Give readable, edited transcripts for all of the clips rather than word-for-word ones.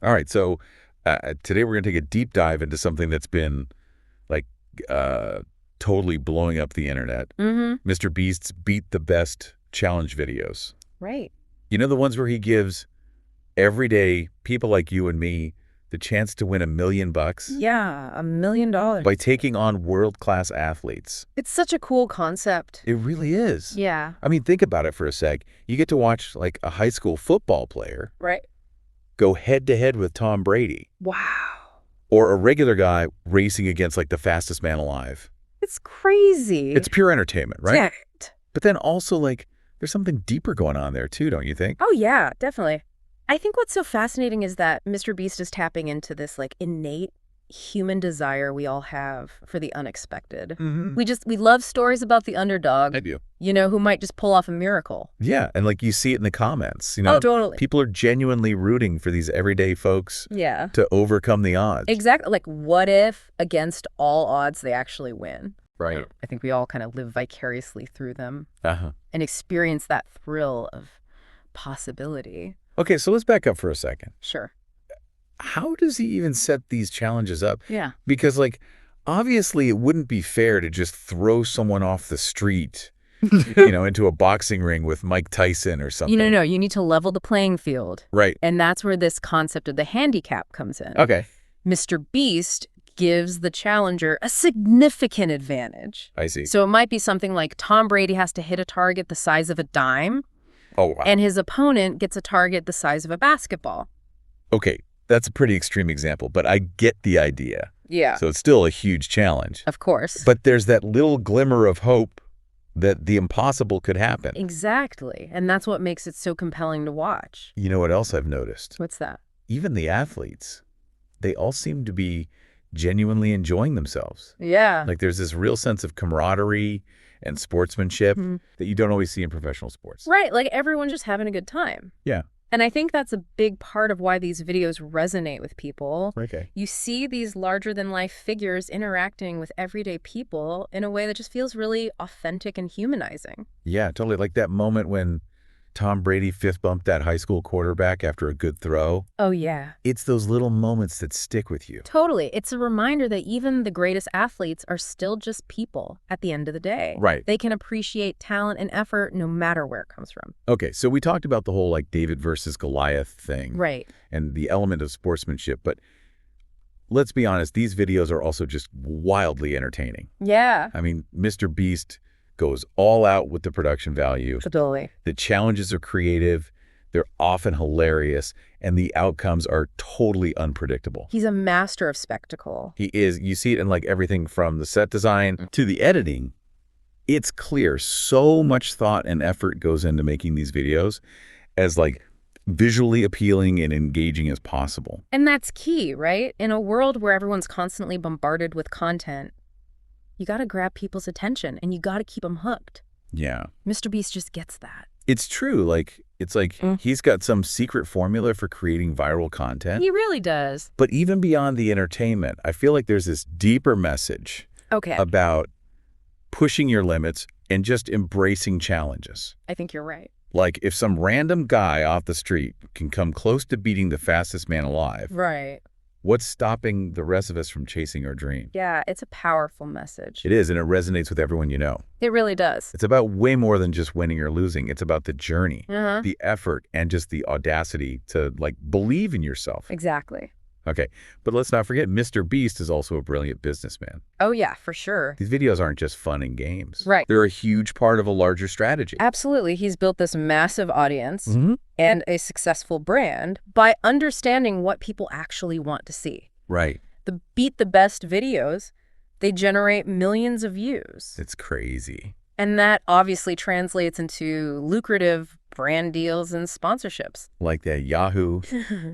All right, so today we're going to take a deep dive into something that's been like uh, totally blowing up the internet. Mr. Beast's Beat the Best challenge videos. Right. You know, the ones where he gives everyday people like you and me the chance to win $1 million Yeah, $1 million. by taking on world-class athletes. It's such a cool concept. It really is. Yeah. I mean, think about it for a sec. You get to watch like a high school football player Right. go head-to-head with Tom Brady. Wow. Or a regular guy racing against like the fastest man alive. It's crazy. It's pure entertainment, right? Yeah. But then also like there's something deeper going on there too, don't you think? Oh, yeah, definitely. I think what's so fascinating is that Mr. Beast is tapping into this like innate human desire we all have for the unexpected. We love stories about the underdog. I do. You know, who might just pull off a miracle. Yeah, and like you see it in the comments, you know. Oh, totally. People are genuinely rooting for these everyday folks Yeah. to overcome the odds. Exactly. Like, what if against all odds they actually win? Right. I think we all kind of live vicariously through them Uh-huh. and experience that thrill of possibility. Okay, so let's back up for a second. Sure. How does he even set these challenges up? Yeah. Because like obviously it wouldn't be fair to just throw someone off the street, into a boxing ring with Mike Tyson or something. No, you need to level the playing field. Right. And that's where this concept of the handicap comes in. Okay. Mr. Beast gives the challenger a significant advantage. I see. So it might be something like Tom Brady has to hit a target the size of a dime, Oh, wow. and his opponent gets a target the size of a basketball. Okay, that's a pretty extreme example, but I get the idea. Yeah. So it's still a huge challenge. Of course. But there's that little glimmer of hope that the impossible could happen. Exactly. And that's what makes it so compelling to watch. You know what else I've noticed? What's that? Even the athletes, they all seem to be genuinely enjoying themselves. Yeah. Like there's this real sense of camaraderie and sportsmanship that you don't always see in professional sports. Right. Like everyone's just having a good time. Yeah. And I think that's a big part of why these videos resonate with people. Okay. You see these larger-than-life figures interacting with everyday people in a way that just feels really authentic and humanizing. Yeah, totally. Like that moment when Tom Brady fist bumped that high school quarterback after a good throw. Oh, yeah. It's those little moments that stick with you. Totally. It's a reminder that even the greatest athletes are still just people at the end of the day. Right. They can appreciate talent and effort no matter where it comes from. Okay, so we talked about the whole like David versus Goliath thing. Right. And the element of sportsmanship, but let's be honest, these videos are also just wildly entertaining. Yeah. I mean, Mr. Beast goes all out with the production value. Totally. The challenges are creative, they're often hilarious, and the outcomes are totally unpredictable. He's a master of spectacle. He is. You see it in like everything from the set design to the editing. It's clear so much thought and effort goes into making these videos as like visually appealing and engaging as possible. And that's key, right? In a world where everyone's constantly bombarded with content, you got to grab people's attention and you got to keep them hooked. Yeah. Mr. Beast just gets that. It's true. Like, it's like he's got some secret formula for creating viral content. He really does. But even beyond the entertainment, I feel like there's this deeper message about pushing your limits and just embracing challenges. I think you're right. Like, if some random guy off the street can come close to beating the fastest man alive, Right. what's stopping the rest of us from chasing our dream? Yeah, it's a powerful message. It is, and it resonates with everyone you know. It really does. It's about way more than just winning or losing. It's about the journey, Uh-huh. the effort, and just the audacity to, like, believe in yourself. Exactly. Okay, but let's not forget, Mr. Beast is also a brilliant businessman. Oh, yeah, for sure. These videos aren't just fun and games. Right. They're a huge part of a larger strategy. Absolutely. He's built this massive audience Mm-hmm. and a successful brand by understanding what people actually want to see. Right. The Beat the Best videos, they generate millions of views. It's crazy. And that obviously translates into lucrative brand deals and sponsorships. Like that Yahoo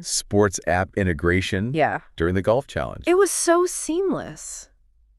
sports app integration Yeah. during the golf challenge. It was so seamless.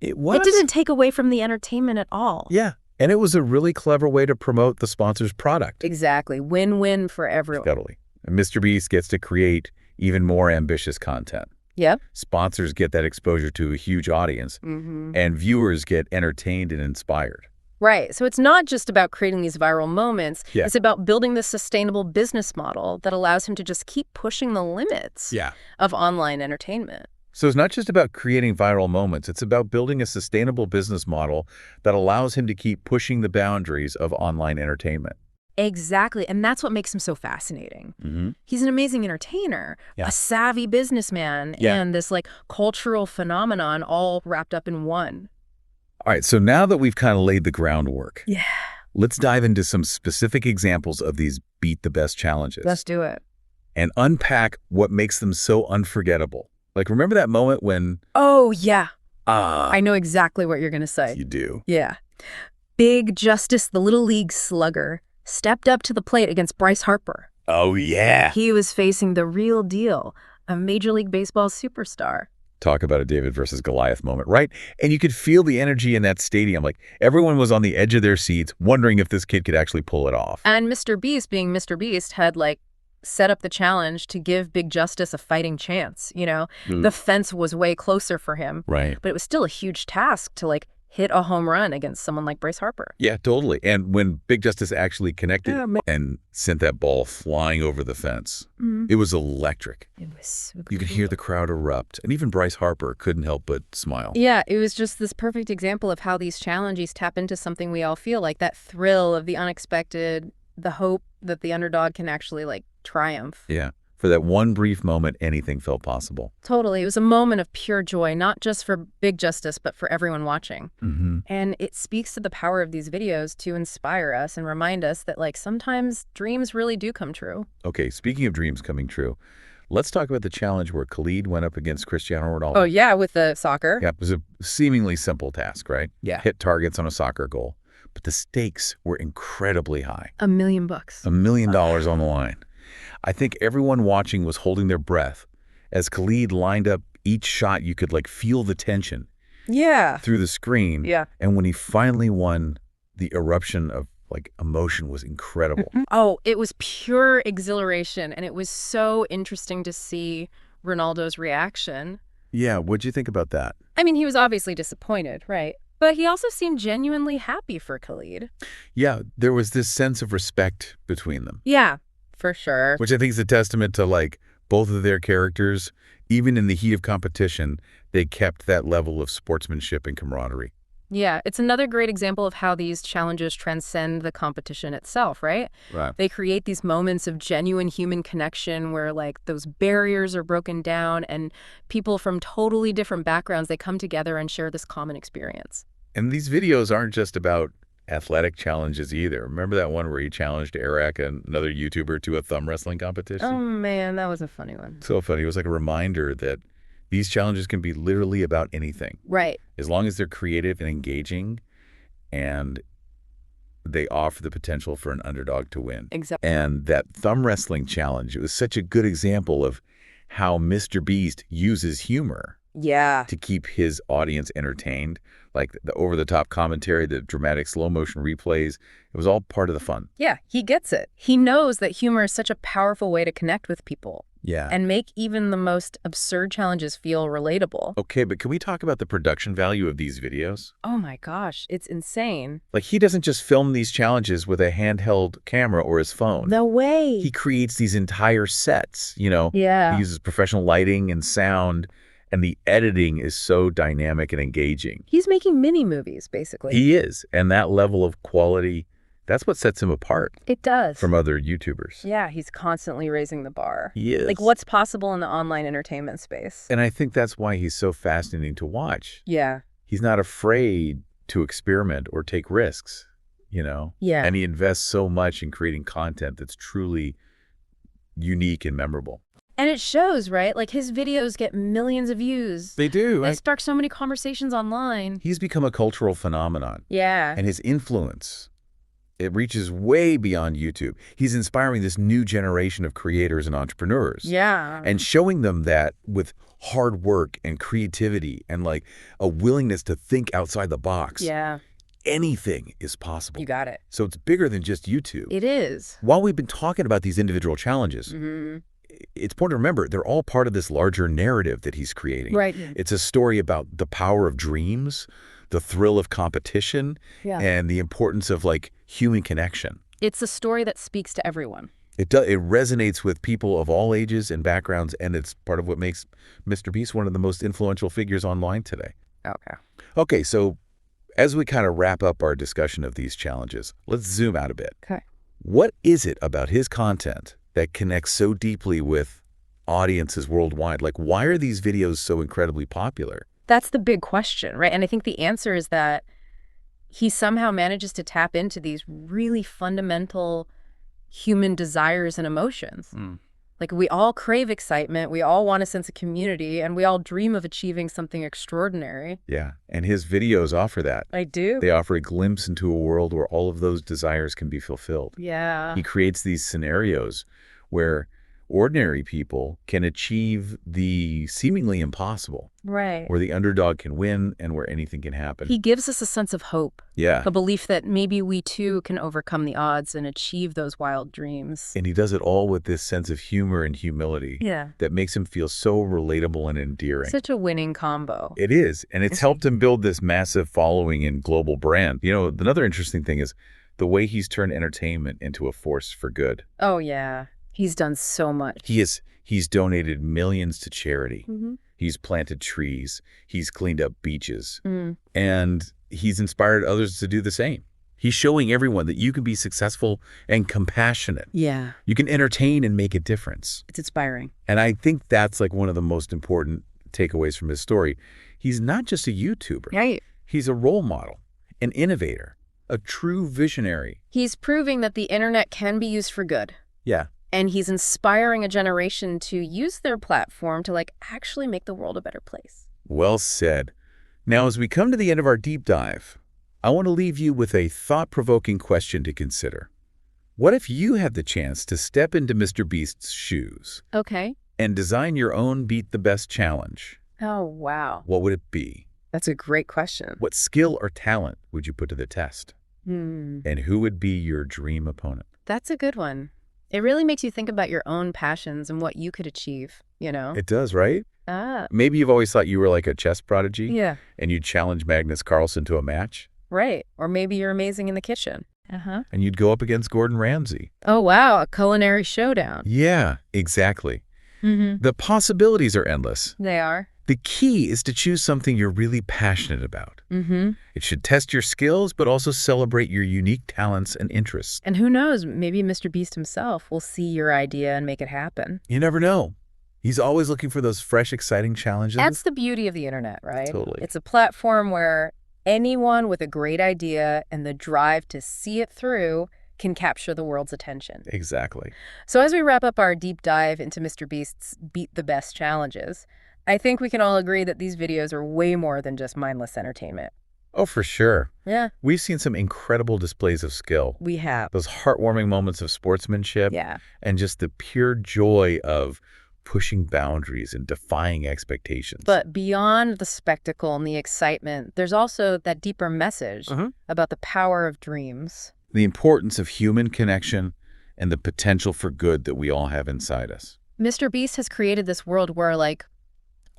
It was. It didn't take away from the entertainment at all. Yeah, and it was a really clever way to promote the sponsor's product. Exactly. Win-win for everyone. Totally. And Mr. Beast gets to create even more ambitious content. Yep. Sponsors get that exposure to a huge audience, and viewers get entertained and inspired. Right. So it's not just about creating these viral moments. Yeah. It's about building this sustainable business model that allows him to just keep pushing the limits of online entertainment. So it's not just about creating viral moments. It's about building a sustainable business model that allows him to keep pushing the boundaries of online entertainment. Exactly. And that's what makes him so fascinating. Mm-hmm. He's an amazing entertainer, Yeah. a savvy businessman, and this like cultural phenomenon all wrapped up in one. All right, so now that we've kind of laid the groundwork, Yeah. let's dive into some specific examples of these beat the best challenges. Let's do it. And unpack what makes them so unforgettable. Like, remember that moment when... Oh, yeah. I I know exactly what you're going to say. You do. Yeah. Big Justice, the Little League slugger, stepped up to the plate against Bryce Harper. Oh, yeah. He was facing the real deal, a Major League Baseball superstar. Talk about a David versus Goliath moment, right? And you could feel the energy in that stadium. Like, everyone was on the edge of their seats, wondering if this kid could actually pull it off. And Mr. Beast, being Mr. Beast, had, like, set up the challenge to give Big Justice a fighting chance, you know? The fence was way closer for him. Right. But it was still a huge task to, like, hit a home run against someone like Bryce Harper. Yeah, totally. And when Big Justice actually connected and sent that ball flying over the fence, it was electric. It was super You could cool. hear the crowd erupt. And even Bryce Harper couldn't help but smile. Yeah, it was just this perfect example of how these challenges tap into something we all feel, like that thrill of the unexpected, the hope that the underdog can actually, like, triumph. Yeah. For that one brief moment, anything felt possible. Totally. It was a moment of pure joy, not just for Big Justice, but for everyone watching. Mm-hmm. And it speaks to the power of these videos to inspire us and remind us that, like, sometimes dreams really do come true. Okay, speaking of dreams coming true, let's talk about the challenge where Khalid went up against Cristiano Ronaldo. Oh, yeah, with the soccer. Yeah, it was a seemingly simple task, right? Yeah. Hit targets on a soccer goal. But the stakes were incredibly high. $1 million. $1 million on the line. I think everyone watching was holding their breath as Khalid lined up each shot. You could, like, feel the tension through the screen. Yeah. And when he finally won, the eruption of, like, emotion was incredible. Oh, it was pure exhilaration, and it was so interesting to see Ronaldo's reaction. Yeah, what'd you think about that? I mean, he was obviously disappointed, right? But he also seemed genuinely happy for Khalid. Yeah, there was this sense of respect between them. Yeah, for sure. Which I think is a testament to, like, both of their characters. Even in the heat of competition, they kept that level of sportsmanship and camaraderie. Yeah, it's another great example of how these challenges transcend the competition itself, right? Right. They create these moments of genuine human connection where, like, those barriers are broken down and people from totally different backgrounds, they come together and share this common experience. And these videos aren't just about athletic challenges either. Remember that one where he challenged Eric, another YouTuber, to a thumb wrestling competition? Oh, man, that was a funny one. So funny. It was like a reminder that these challenges can be literally about anything. Right. As long as they're creative and engaging and they offer the potential for an underdog to win. Exactly. And that thumb wrestling challenge, it was such a good example of how Mr. Beast uses humor Yeah. to keep his audience entertained. Like the over-the-top commentary, the dramatic slow-motion replays, it was all part of the fun. Yeah, he gets it. He knows that humor is such a powerful way to connect with people Yeah. and make even the most absurd challenges feel relatable. Okay, but can we talk about the production value of these videos? Oh my gosh, it's insane. Like, he doesn't just film these challenges with a handheld camera or his phone. No way. He creates these entire sets, you know? Yeah. He uses professional lighting and sound, and the editing is so dynamic and engaging. He's making mini movies, basically. He is, and that level of quality, that's what sets him apart It does. from other YouTubers. Yeah, he's constantly raising the bar. He is. Like, what's possible in the online entertainment space? And I think that's why he's so fascinating to watch. Yeah. He's not afraid to experiment or take risks, you know? Yeah. And he invests so much in creating content that's truly unique and memorable. And it shows, right? Like, his videos get millions of views. They do. They spark so many conversations online. He's become a cultural phenomenon. Yeah. And his influence, it reaches way beyond YouTube. He's inspiring this new generation of creators and entrepreneurs. Yeah. And showing them that with hard work and creativity and, like, a willingness to think outside the box, Yeah. anything is possible. You got it. So it's bigger than just YouTube. It is. While we've been talking about these individual challenges, it's important to remember they're all part of this larger narrative that he's creating. Right. It's a story about the power of dreams, the thrill of competition, Yeah. and the importance of like human connection. It's a story that speaks to everyone. It resonates with people of all ages and backgrounds, and it's part of what makes Mr. Beast one of the most influential figures online today. Okay. Okay, so as we kind of wrap up our discussion of these challenges, let's zoom out a bit. Okay. What is it about his content that connects so deeply with audiences worldwide? Like, why are these videos so incredibly popular? That's the big question, right? And I think the answer is that he somehow manages to tap into these really fundamental human desires and emotions. Like, we all crave excitement, we all want a sense of community, and we all dream of achieving something extraordinary. Yeah, and his videos offer that. I do. They offer a glimpse into a world where all of those desires can be fulfilled. Yeah. He creates these scenarios where ordinary people can achieve the seemingly impossible, Right. where the underdog can win and where anything can happen. He gives us a sense of hope, Yeah, a belief that maybe we too can overcome the odds and achieve those wild dreams. and he does it all with this sense of humor and humility Yeah. that makes him feel so relatable and endearing. Such a winning combo. It is, and it's helped him build this massive following and global brand. You know, another interesting thing is the way he's turned entertainment into a force for good. Oh, yeah. He's done so much. He's donated millions to charity. Mm-hmm. He's planted trees. He's cleaned up beaches. Mm. And he's inspired others to do the same. He's showing everyone that you can be successful and compassionate. Yeah. You can entertain and make a difference. It's inspiring. And I think that's like one of the most important takeaways from his story. He's not just a YouTuber. Right. He's a role model, an innovator, a true visionary. He's proving that the internet can be used for good. Yeah. And he's inspiring a generation to use their platform to actually make the world a better place. Well said. Now, as we come to the end of our deep dive, I want to leave you with a thought-provoking question to consider. What if you had the chance to step into Mr. Beast's shoes Okay. and design your own Beat the Best challenge? Oh, wow. What would it be? That's a great question. What skill or talent would you put to the test? And who would be your dream opponent? That's a good one. It really makes you think about your own passions and what you could achieve, you know? It does, right? Ah, Maybe you've always thought you were like a chess prodigy yeah. and you'd challenge Magnus Carlsen to a match, Right. Or maybe you're amazing in the kitchen. and you'd go up against Gordon Ramsay. Oh, wow. A culinary showdown. Yeah, exactly. Mm-hmm. The possibilities are endless. They are. The key is to choose something you're really passionate about. Mm-hmm. It should test your skills, but also celebrate your unique talents and interests. And who knows, maybe Mr. Beast himself will see your idea and make it happen. You never know. He's always looking for those fresh, exciting challenges. That's the beauty of the internet, right? Totally. It's a platform where anyone with a great idea and the drive to see it through can capture the world's attention. Exactly. So as we wrap up our deep dive into Mr. Beast's Beat the Best challenges, I think we can all agree that these videos are way more than just mindless entertainment. Oh, for sure. Yeah, We've seen some incredible displays of skill. we have. Those heartwarming moments of sportsmanship. Yeah. And just the pure joy of pushing boundaries and defying expectations. But beyond the spectacle and the excitement, there's also that deeper message about the power of dreams. The importance of human connection and the potential for good that we all have inside us. Mr. Beast has created this world where,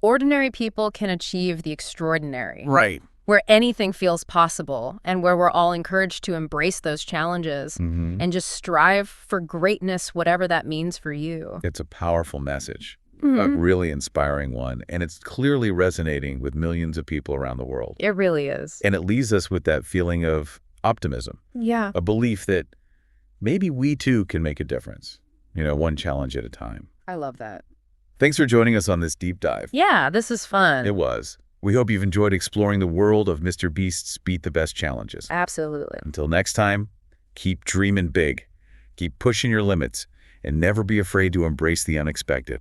ordinary people can achieve the extraordinary. Right. Where anything feels possible and where we're all encouraged to embrace those challenges and just strive for greatness, whatever that means for you. It's a powerful message, a really inspiring one, and it's clearly resonating with millions of people around the world. It really is. And it leaves us with that feeling of optimism, Yeah. a belief that maybe we too can make a difference, one challenge at a time. I love that. Thanks for joining us on this deep dive. Yeah, this is fun. It was. We hope you've enjoyed exploring the world of Mr. Beast's Beat the Best challenges. Absolutely. Until next time, keep dreaming big, keep pushing your limits, and never be afraid to embrace the unexpected.